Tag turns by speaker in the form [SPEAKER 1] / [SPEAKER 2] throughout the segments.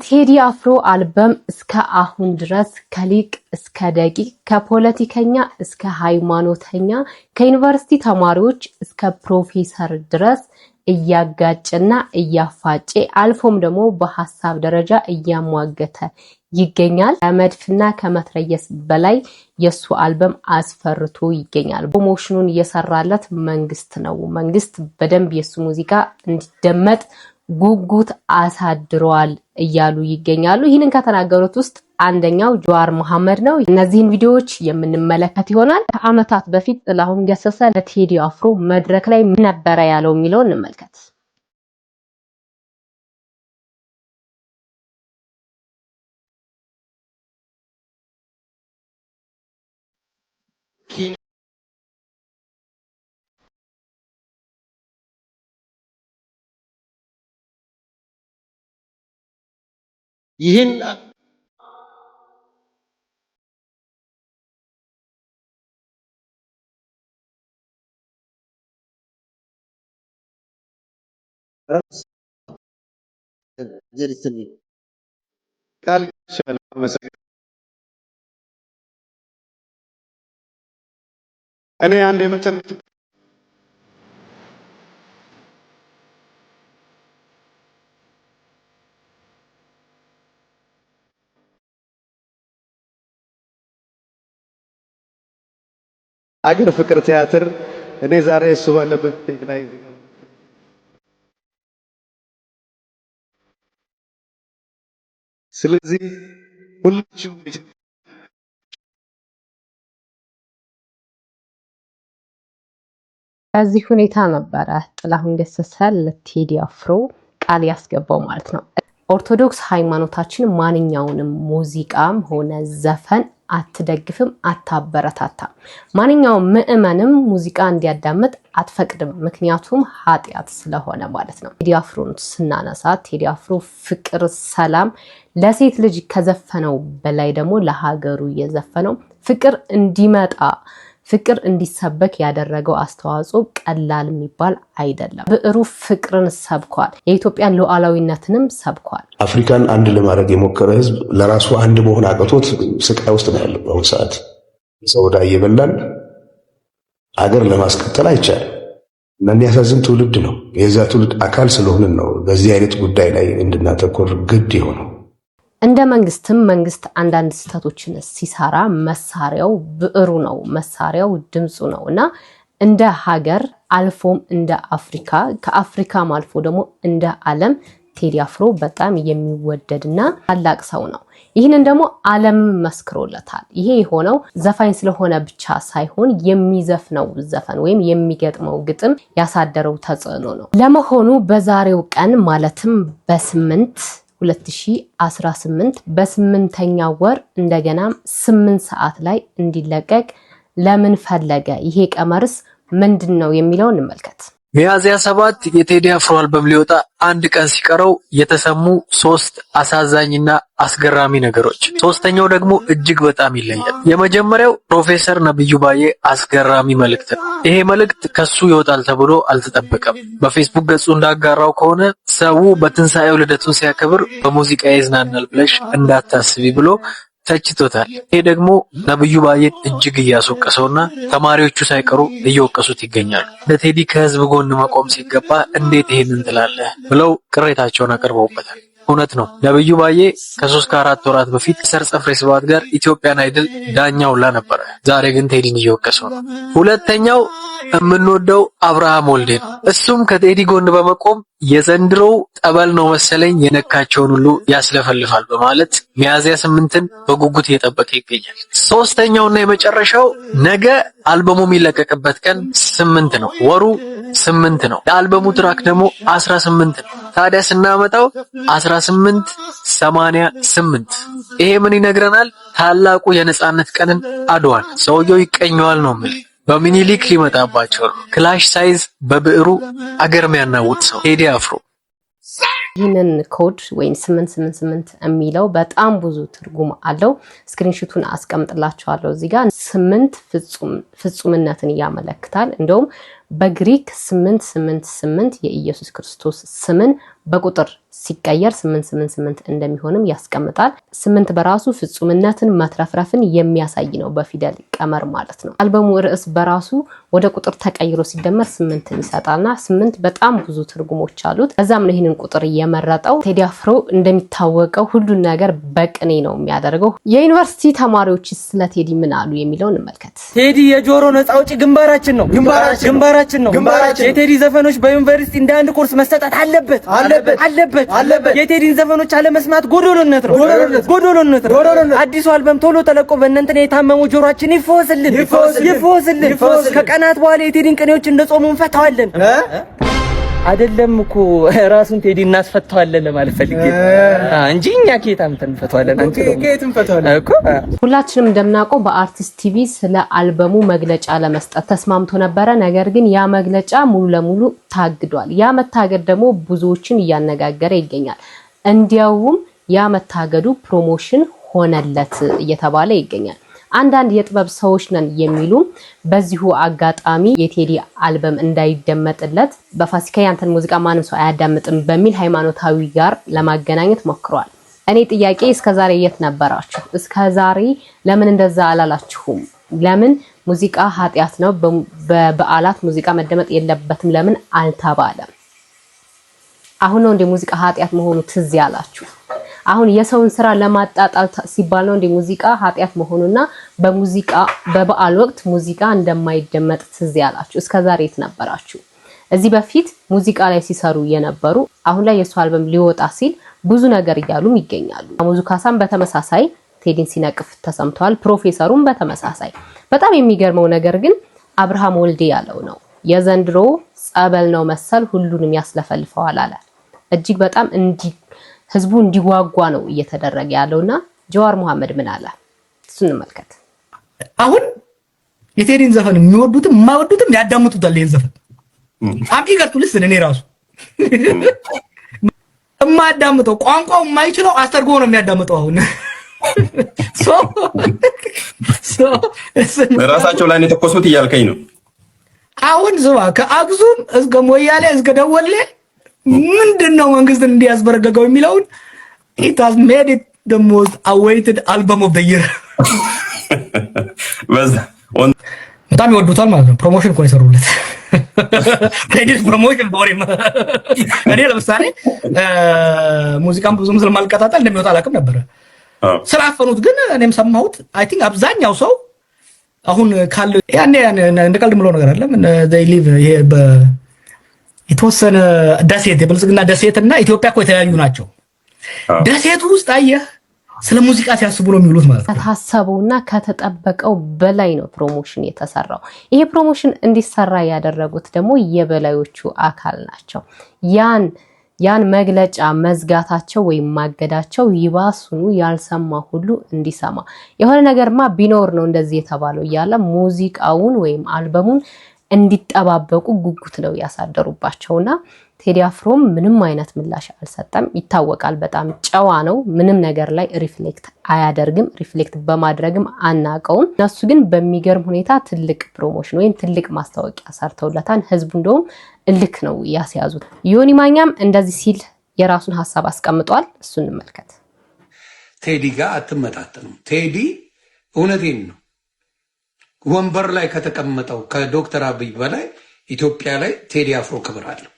[SPEAKER 1] ቴዲ አፍሮ አልበም እስከ አሁን ድረስ ከሊቅ እስከ ደቂቅ ከፖለቲከኛ እስከ ሃይማኖተኛ ከዩኒቨርሲቲ ተማሪዎች እስከ ፕሮፌሰር ድረስ እያጋጨና እያፋጨ አልፎም ደግሞ በሐሳብ ደረጃ እያሟገተ ይገኛል። ከመድፍና ከመትረየስ በላይ የሱ አልበም አስፈርቶ ይገኛል። ፕሮሞሽኑን እየሰራለት መንግስት ነው። መንግስት በደንብ የሱ ሙዚቃ እንዲደመጥ ጉጉት አሳድሯል እያሉ ይገኛሉ። ይህንን ከተናገሩት ውስጥ አንደኛው ጀዋር መሐመድ ነው። እነዚህን ቪዲዮዎች የምንመለከት ይሆናል። ከአመታት በፊት ጥላሁን ገሰሰ ለቴዲ አፍሮ መድረክ ላይ ምን ነበር ያለው የሚለውን እንመልከት።
[SPEAKER 2] ይህን ቃል እኔ አንድ የመተን አገር ፍቅር ቲያትር እኔ ዛሬ እሱ ባለበት ላይ ስለዚህ ሁላችሁም
[SPEAKER 1] በዚህ ሁኔታ ነበረ ጥላሁን ገሰሰ ለቴዲ አፍሮ ቃል ያስገባው ማለት ነው። ኦርቶዶክስ ሃይማኖታችን ማንኛውንም ሙዚቃም ሆነ ዘፈን አትደግፍም፣ አታበረታታም። ማንኛውም ምዕመንም ሙዚቃ እንዲያዳምጥ አትፈቅድም፣ ምክንያቱም ኃጢአት ስለሆነ ማለት ነው። ቴዲ አፍሮን ስናነሳ ቴዲ አፍሮ ፍቅር፣ ሰላም ለሴት ልጅ ከዘፈነው በላይ ደግሞ ለሀገሩ የዘፈነው ፍቅር እንዲመጣ ፍቅር እንዲሰበክ ያደረገው አስተዋጽኦ ቀላል የሚባል አይደለም። ብዕሩ ፍቅርን ሰብኳል፣ የኢትዮጵያን ሉዓላዊነትንም ሰብኳል።
[SPEAKER 3] አፍሪካን አንድ ለማድረግ የሞከረ ህዝብ ለራሱ አንድ መሆን አቅቶት ስቃይ ውስጥ ነው ያለው። በአሁኑ ሰዓት ሰው ዕዳ እየበላን አገር ለማስቀጠል አይቻልም እና የሚያሳዝን ትውልድ ነው። የዛ ትውልድ አካል ስለሆንን ነው በዚህ አይነት ጉዳይ ላይ እንድናተኮር ግድ የሆነው።
[SPEAKER 1] እንደ መንግስት አንዳንድ ስህተቶችን ሲሰራ መሳሪያው ብዕሩ ነው፣ መሳሪያው ድምፁ ነው እና እንደ ሀገር አልፎም እንደ አፍሪካ ከአፍሪካም አልፎ ደግሞ እንደ ዓለም ቴዲ አፍሮ በጣም የሚወደድና ታላቅ ሰው ነው። ይህንን ደግሞ ዓለም መስክሮለታል። ይሄ የሆነው ዘፋኝ ስለሆነ ብቻ ሳይሆን የሚዘፍነው ዘፈን ወይም የሚገጥመው ግጥም ያሳደረው ተጽዕኖ ነው። ለመሆኑ በዛሬው ቀን ማለትም በ8/2018 በ8ኛ ወር እንደገና 8 ሰዓት ላይ እንዲለቀቅ ለምን ፈለገ? ይሄ ቀመርስ ምንድነው የሚለው እንመልከት።
[SPEAKER 4] ሚያዝያ 7 የቴዲ አፍሮ አልበም ሊወጣ አንድ ቀን ሲቀረው የተሰሙ 3 አሳዛኝና አስገራሚ ነገሮች። ሶስተኛው ደግሞ እጅግ በጣም ይለያል። የመጀመሪያው ፕሮፌሰር ነብዩ ባዬ አስገራሚ መልእክት ነው። ይሄ መልእክት ከሱ ይወጣል ተብሎ አልተጠበቀም። በፌስቡክ ገጹ እንዳጋራው ከሆነ ሰው በትንሳኤው ልደቱን ሲያከብር በሙዚቃ ይዝናናል ብለሽ እንዳታስቢ ብሎ ተችቶታል። ይሄ ደግሞ ነብዩ ባዬን እጅግ እያስወቀሰውና ተማሪዎቹ ሳይቀሩ እየወቀሱት ይገኛሉ። ለቴዲ ከህዝብ ጎን መቆም ሲገባ እንዴት ይሄንን ትላለህ ብለው ቅሬታቸውን አቅርበውበታል። እውነት ነው። ነብዩ ባዬ ከ3-4 ወራት በፊት ሰርጸ ፍሬ ስብሐት ጋር ኢትዮጵያን አይድል ዳኛው ላ ነበር። ዛሬ ግን ቴዲን እየወቀሰው ነው። ሁለተኛው የምንወደው አብርሃም ወልዴ ነው። እሱም ከቴዲ ጎን በመቆም የዘንድሮው ጠበል ነው መሰለኝ የነካቸውን ሁሉ ያስለፈልፋል በማለት ሚያዝያ 8ን በጉጉት እየጠበቀ ይገኛል። ሶስተኛውና የመጨረሻው ነገ አልበሙ የሚለቀቅበት ቀን 8 ነው። ወሩ 8 ነው። የአልበሙ ትራክ ደግሞ 18 ነው። ታዲያ ስናመጣው 1888 ይሄ ምን ይነግረናል? ታላቁ የነጻነት ቀንን አድዋን ሰውየው ይቀኘዋል ነው የሚል በሚኒሊክ ሊመጣባቸው ነው። ክላሽ ሳይዝ በብዕሩ አገር የሚያናውጥ ሰው ቴዲ አፍሮ።
[SPEAKER 1] ይህንን ኮድ ወይም 888 የሚለው በጣም ብዙ ትርጉም አለው። ስክሪንሾቱን አስቀምጥላችኋለሁ እዚህ ጋር። 8 ፍጹምነትን ያመለክታል። እንደውም በግሪክ 888 የኢየሱስ ክርስቶስ ስምን በቁጥር ሲቀየር 888 እንደሚሆንም ያስቀምጣል። 8 በራሱ ፍጹምነትን መትረፍረፍን የሚያሳይ ነው በፊደል ቀመር ማለት ነው። አልበሙ ርዕስ በራሱ ወደ ቁጥር ተቀይሮ ሲደመር 8 ይሰጣልና 8 በጣም ብዙ ትርጉሞች አሉት። በዛም ነው ይሄንን ቁጥር የመረጠው። ቴዲ አፍሮ እንደሚታወቀው ሁሉን ነገር በቅኔ ነው የሚያደርገው። የዩኒቨርሲቲ ተማሪዎች ስለ ቴዲ ምን አሉ የሚለውን እንመልከት።
[SPEAKER 5] ቴዲ የጆሮ ነፃ አውጪ ግንባራችን ነው። ግንባራችን ነው። የቴዲ ዘፈኖች በዩኒቨርሲቲ እንደ አንድ ኮርስ መሰጠት አለበት። የቴዲን ዘፈኖች አለመስማት ጎዶሎነት ነው። አዲሱ አልበም ቶሎ ተለቆ በእነንተና የታመሙ ጆሮአችን ይፈወስልን። ከቀናት በኋላ የቴዲን ቅኔዎች እንደጾሙ እንፈታዋለን። አይደለም እኮ ራሱን ቴዲ እናስፈታዋለን ለማለት ፈልጌ እንጂ እኛ ከየት አምጥተን እንፈታዋለን? አንቺ ከየት እንፈታዋለን እኮ።
[SPEAKER 1] ሁላችንም እንደምናውቀው በአርቲስት ቲቪ ስለ አልበሙ መግለጫ ለመስጠት ተስማምቶ ነበረ። ነገር ግን ያ መግለጫ ሙሉ ለሙሉ ታግዷል። ያ መታገድ ደግሞ ብዙዎችን እያነጋገረ ይገኛል። እንዲያውም ያ መታገዱ ፕሮሞሽን ሆነለት እየተባለ ይገኛል። አንዳንድ የጥበብ ሰዎች ነን የሚሉ በዚሁ አጋጣሚ የቴዲ አልበም እንዳይደመጥለት በፋሲካ ያንተን ሙዚቃ ማንም ሰው አያዳምጥም በሚል ሃይማኖታዊ ጋር ለማገናኘት ሞክሯል። እኔ ጥያቄ እስከዛሬ የት ነበራችሁ? እስከዛሬ ለምን እንደዛ አላላችሁም? ለምን ሙዚቃ ኃጢያት ነው፣ በበዓላት ሙዚቃ መደመጥ የለበትም ለምን አልተባለም? አሁን ነው እንደ ሙዚቃ ኃጢያት መሆኑ ትዝ ያላችሁ? አሁን የሰውን ስራ ለማጣጣል ሲባል ነው እንደ ሙዚቃ ኃጢያት መሆኑና በሙዚቃ በበዓል ወቅት ሙዚቃ እንደማይደመጥ ትዝ ያላችሁ? እስከዛሬ የት ነበራችሁ? እዚህ በፊት ሙዚቃ ላይ ሲሰሩ የነበሩ አሁን ላይ የሱ አልበም ሊወጣ ሲል ብዙ ነገር እያሉም ይገኛሉ። አሙዙ ካሳም በተመሳሳይ ቴዲን ሲነቅፍ ተሰምቷል። ፕሮፌሰሩም በተመሳሳይ። በጣም የሚገርመው ነገር ግን አብርሃም ወልዴ ያለው ነው የዘንድሮ ጸበል ነው መሰል ሁሉንም ያስለፈልፈዋል አለ። እጅግ በጣም ህዝቡ እንዲጓጓ ነው እየተደረገ ያለውና ጀዋር መሐመድ ምን አለ? እሱን እንመልከት።
[SPEAKER 6] አሁን የቴዲን ዘፈን የሚወዱትም የማይወዱትም ያዳምጡታል። ይሄን ዘፈን አምጪ ልስን እኔ ራሱ የማያዳምጠው ቋንቋው የማይችለው አስተርጎ ነው የሚያዳምጠው። አሁን
[SPEAKER 7] ራሳቸው ላይ ነው የተኮሱት እያልከኝ ነው?
[SPEAKER 6] አሁን ዝዋ ከአክሱም እስከ ሞያሌ እስከ ደወሌ ምንድነው መንግስትን እንዲያስበረገገው የሚለውን it has made it the most awaited album of the year። በጣም ይወዱታል ማለት ነው። ፕሮሞሽን እኮ የሰሩለት ቴዲስ ፕሮሞሽን ቦሪም። እኔ ለምሳሌ ሙዚቃም ብዙም ስለማልቀጣጠል እንደሚወጣ አላውቅም ነበር። ስላፈኑት ግን እኔም ሰማሁት። አይ ቲንክ አብዛኛው ሰው አሁን ካለ ያኔ እንደቀልድ ምለው ነገር አይደለም they live ይሄ የተወሰነ ደሴት የብልጽግና ደሴትና ኢትዮጵያ እኮ የተለያዩ ናቸው። ደሴቱ ውስጥ አየህ ስለ ሙዚቃ ሲያስቡ ነው የሚሉት ማለት ነው።
[SPEAKER 1] ታሰቡና ከተጠበቀው በላይ ነው ፕሮሞሽን የተሰራው። ይሄ ፕሮሞሽን እንዲሰራ ያደረጉት ደግሞ የበላዮቹ አካል ናቸው። ያን መግለጫ መዝጋታቸው ወይም ማገዳቸው ይባሱኑ ያልሰማ ሁሉ እንዲሰማ የሆነ ነገርማ ቢኖር ነው እንደዚህ የተባለው እያለ ሙዚቃውን ወይም አልበሙን እንዲጠባበቁ ጉጉት ነው ያሳደሩባቸውና ቴዲ አፍሮም ምንም አይነት ምላሽ አልሰጠም። ይታወቃል፣ በጣም ጨዋ ነው። ምንም ነገር ላይ ሪፍሌክት አያደርግም። ሪፍሌክት በማድረግም አናቀውም። እነሱ ግን በሚገርም ሁኔታ ትልቅ ፕሮሞሽን ወይም ትልቅ ማስታወቂያ ሰርተውለታል። ህዝቡ እንደውም እልክ ነው ያስያዙት። ዮኒ ማኛም እንደዚህ ሲል የራሱን ሐሳብ አስቀምጧል። እሱን እንመልከት።
[SPEAKER 8] ቴዲ ጋር አትመጣጥንም። ቴዲ እውነቴን ነው ወንበር ላይ ከተቀመጠው ከዶክተር አብይ በላይ ኢትዮጵያ ላይ ቴዲ አፍሮ ክብር አለው።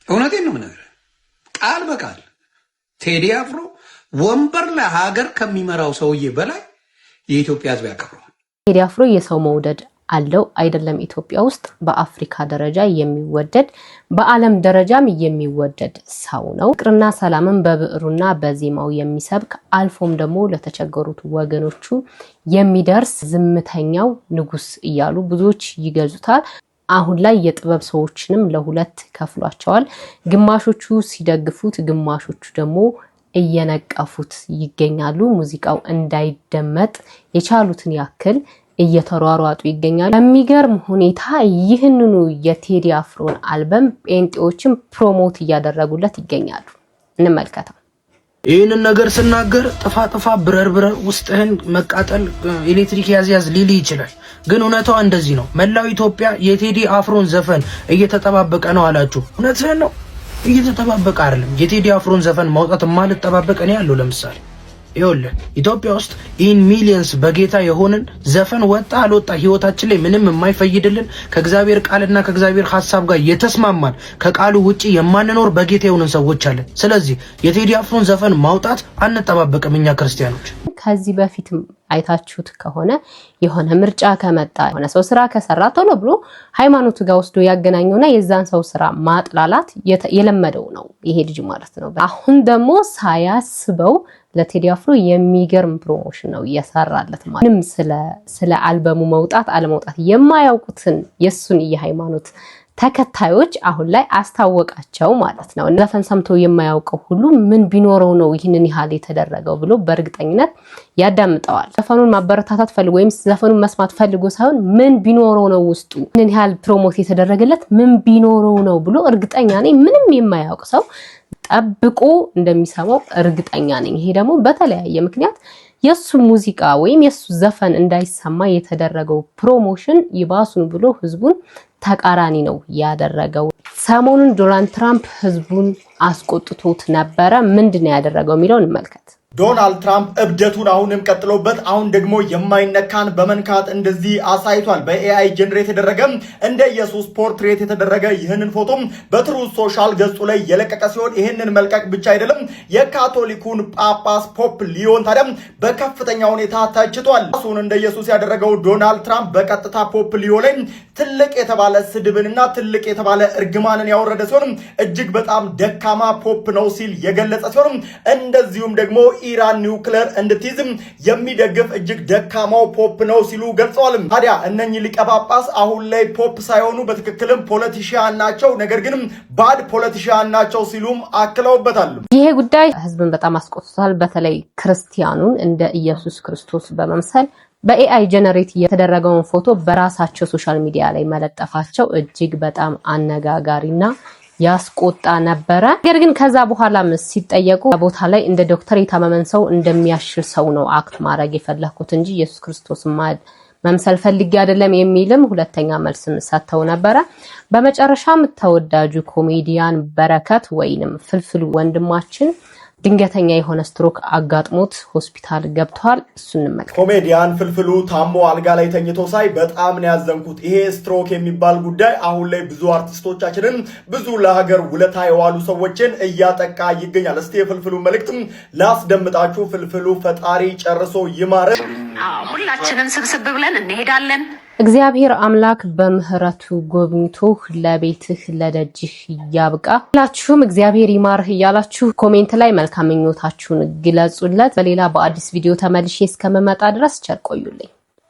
[SPEAKER 8] እውነቴን ነው የምነግርህ ቃል በቃል ቴዲ አፍሮ ወንበር ላይ ሀገር ከሚመራው ሰውዬ በላይ የኢትዮጵያ ህዝብ ያከብረዋል።
[SPEAKER 1] ቴዲ አፍሮ የሰው መውደድ አለው አይደለም? ኢትዮጵያ ውስጥ በአፍሪካ ደረጃ የሚወደድ በዓለም ደረጃም የሚወደድ ሰው ነው። ፍቅርና ሰላምን በብዕሩና በዜማው የሚሰብክ አልፎም ደግሞ ለተቸገሩት ወገኖቹ የሚደርስ ዝምተኛው ንጉስ እያሉ ብዙዎች ይገልጹታል። አሁን ላይ የጥበብ ሰዎችንም ለሁለት ከፍሏቸዋል። ግማሾቹ ሲደግፉት፣ ግማሾቹ ደግሞ እየነቀፉት ይገኛሉ። ሙዚቃው እንዳይደመጥ የቻሉትን ያክል እየተሯሯጡ ይገኛሉ። በሚገርም ሁኔታ ይህንኑ የቴዲ አፍሮን አልበም ጴንጤዎችም ፕሮሞት እያደረጉለት ይገኛሉ። እንመልከተው።
[SPEAKER 6] ይህንን ነገር ስናገር ጥፋ ብረር ውስጥህን መቃጠል ኤሌክትሪክ ያዝ ሊሊ ይችላል። ግን እውነታው እንደዚህ ነው። መላው ኢትዮጵያ የቴዲ አፍሮን ዘፈን እየተጠባበቀ ነው አላችሁ። እውነትህን ነው፣ እየተጠባበቀ አይደለም። የቴዲ አፍሮን ዘፈን ማውጣት ማልጠባበቅ እኔ ያለው ለምሳሌ ይኸውልህ ኢትዮጵያ ውስጥ ኢን ሚሊየንስ በጌታ የሆንን ዘፈን ወጣ አልወጣ ህይወታችን ላይ ምንም የማይፈይድልን ከእግዚአብሔር ቃልና ከእግዚአብሔር ሐሳብ ጋር የተስማማን ከቃሉ ውጪ የማንኖር በጌታ የሆንን ሰዎች አለን። ስለዚህ የቴዲ አፍሮን ዘፈን ማውጣት አንጠባበቅም እኛ ክርስቲያኖች።
[SPEAKER 1] ከዚህ በፊትም አይታችሁት ከሆነ የሆነ ምርጫ ከመጣ የሆነ ሰው ስራ ከሰራ ቶሎ ብሎ ሃይማኖቱ ጋር ወስዶ ያገናኘውና የዛን ሰው ስራ ማጥላላት የለመደው ነው ይሄ ልጅ ማለት ነው። አሁን ደግሞ ሳያስበው ለቴዲ አፍሮ የሚገርም ፕሮሞሽን ነው እየሰራለት ማለት ምንም ስለ አልበሙ መውጣት አለመውጣት የማያውቁትን የሱን የሃይማኖት ተከታዮች አሁን ላይ አስታወቃቸው ማለት ነው። ዘፈን ሰምቶ የማያውቀው ሁሉ ምን ቢኖረው ነው ይህንን ያህል የተደረገው ብሎ በእርግጠኝነት ያዳምጠዋል። ዘፈኑን ማበረታታት ፈልጎ ወይም ዘፈኑን መስማት ፈልጎ ሳይሆን ምን ቢኖረው ነው ውስጡ ይህንን ያህል ፕሮሞት የተደረገለት ምን ቢኖረው ነው ብሎ እርግጠኛ ነኝ ምንም የማያውቅ ሰው ጠብቆ እንደሚሰማው እርግጠኛ ነኝ። ይሄ ደግሞ በተለያየ ምክንያት የሱ ሙዚቃ ወይም የሱ ዘፈን እንዳይሰማ የተደረገው ፕሮሞሽን ይባሱን ብሎ ህዝቡን ተቃራኒ ነው ያደረገው። ሰሞኑን ዶናልድ ትራምፕ ህዝቡን አስቆጥቶት ነበረ። ምንድነው ያደረገው የሚለውን እንመልከት።
[SPEAKER 9] ዶናልድ ትራምፕ እብደቱን አሁንም ቀጥሎበት አሁን ደግሞ የማይነካን በመንካት እንደዚህ አሳይቷል። በኤአይ ጀነሬት የተደረገ እንደ ኢየሱስ ፖርትሬት የተደረገ ይህንን ፎቶ በትሩዝ ሶሻል ገጹ ላይ የለቀቀ ሲሆን ይህንን መልቀቅ ብቻ አይደለም የካቶሊኩን ጳጳስ ፖፕ ሊዮን ታዲያ በከፍተኛ ሁኔታ ተችቷል። ራሱን እንደ ኢየሱስ ያደረገው ዶናልድ ትራምፕ በቀጥታ ፖፕ ሊዮ ላይ ትልቅ የተባለ ስድብንና ትልቅ የተባለ እርግማንን ያወረደ ሲሆን እጅግ በጣም ደካማ ፖፕ ነው ሲል የገለጸ ሲሆን እንደዚሁም ደግሞ ኢራን ኒውክሌር እንድትይዝም የሚደግፍ እጅግ ደካማው ፖፕ ነው ሲሉ ገልጸዋል። ታዲያ እነኚህ ሊቀ ጳጳስ አሁን ላይ ፖፕ ሳይሆኑ በትክክልም ፖለቲሽያን ናቸው፣ ነገር ግን ባድ ፖለቲሽያን ናቸው ሲሉም አክለውበታል።
[SPEAKER 1] ይሄ ጉዳይ ህዝብን በጣም አስቆጥቷል። በተለይ ክርስቲያኑን እንደ ኢየሱስ ክርስቶስ በመምሰል በኤአይ ጀነሬት የተደረገውን ፎቶ በራሳቸው ሶሻል ሚዲያ ላይ መለጠፋቸው እጅግ በጣም አነጋጋሪና ያስቆጣ ነበረ። ነገር ግን ከዛ በኋላ ሲጠየቁ ቦታ ላይ እንደ ዶክተር የታመመን ሰው እንደሚያሽል ሰው ነው አክት ማድረግ የፈለኩት እንጂ ኢየሱስ ክርስቶስ መምሰል ፈልጌ አይደለም የሚልም ሁለተኛ መልስም ሰጥተው ነበረ። በመጨረሻም ተወዳጁ ኮሜዲያን በረከት ወይንም ፍልፍሉ ወንድማችን ድንገተኛ የሆነ ስትሮክ አጋጥሞት ሆስፒታል ገብቷል። እሱን እንመልከት።
[SPEAKER 9] ኮሜዲያን ፍልፍሉ ታሞ አልጋ ላይ ተኝቶ ሳይ በጣም ነው ያዘንኩት። ይሄ ስትሮክ የሚባል ጉዳይ አሁን ላይ ብዙ አርቲስቶቻችንን ብዙ ለሀገር ውለታ የዋሉ ሰዎችን እያጠቃ ይገኛል። እስቲ የፍልፍሉ መልእክትም ላስደምጣችሁ። ፍልፍሉ ፈጣሪ ጨርሶ ይማረ።
[SPEAKER 10] ሁላችንም ስብስብ ብለን እንሄዳለን።
[SPEAKER 1] እግዚአብሔር አምላክ በምህረቱ ጎብኝቶ ለቤትህ ለደጅህ ያብቃ። ሁላችሁም እግዚአብሔር ይማርህ እያላችሁ ኮሜንት ላይ መልካም ምኞታችሁን ግለጹለት። በሌላ በአዲስ ቪዲዮ ተመልሼ እስከመመጣ ድረስ ቸር ቆዩልኝ።